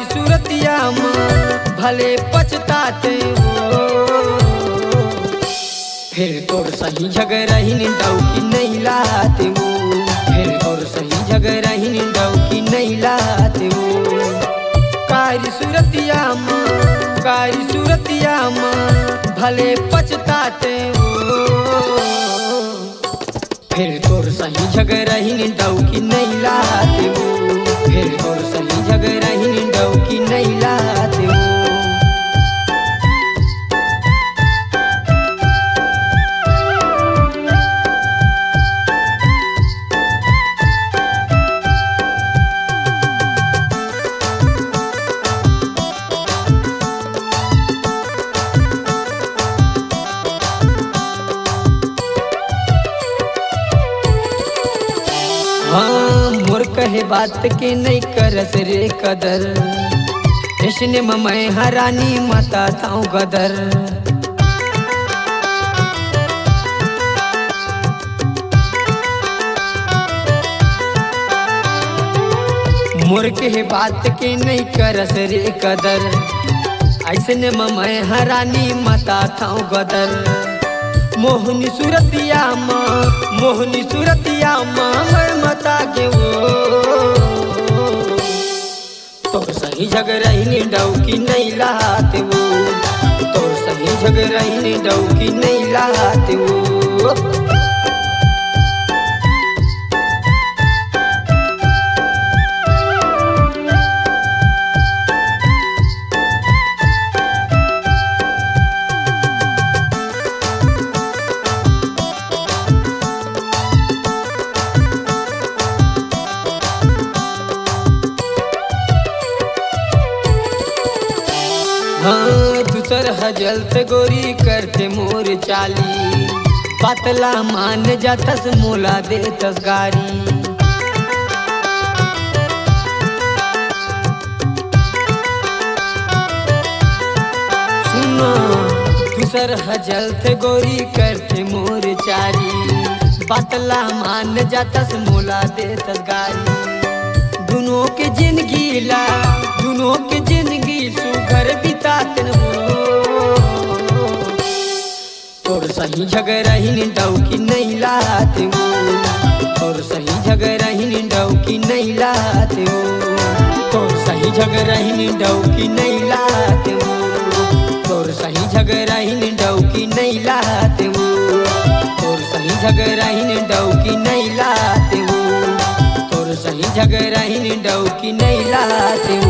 सूरतिया माँ भले पछताते हो। फिर तोर सही झगड़ही निंदाऊ की नहीं लाते हो। फिर तोर सही झगड़ही निंदाऊ की नहीं लाते हो। कारी सूरतिया माँ भले पछताते हो। फिर तोर सही झगड़ही निंदाऊ की नहीं लाते हो। फिर तोर सही झगड़ही निंदाऊ की नहीं लाते हो। हाँ मोर कहे बात के नहीं करस रे कदर। कृष्ण मैं हरानी माता ताऊ गदर। मोर कहे बात के नहीं करस रे कदर। ऐसने मैं हरानी माता ताऊ गदर। मोहनी सूरतिया माँ मैं मता के वो। तोर सही झगड़ही निंदाऊ की नहीं लाते वो। तोर सही झगड़ही निंदाऊ की नहीं लाते वो। हाँ दूसर हजलत गोरी करते मोर चाली। पतला मान जातस मोला देतस गारी। सुनो दूसर हजलत गोरी करते मोर चाली। पतला मान जातस मोला देतस गारी। दोनों के जिंदगी सुघर बिताते हो। तोर सही झगड़ही निंदाऊ की नहीं लाते हो। तोर सही झगड़ही निंदाऊ की नहीं लाते हो। तोर सही झगड़ही निंदाऊ की नहीं लाते हो। तोर सही झगड़ही निंदाऊ की नहीं लाते हो। तोर सही झगड़ही निंदाऊ की नहीं लाते हो। तोर सही झगड़ही निंदाऊ की नहीं लाते हो।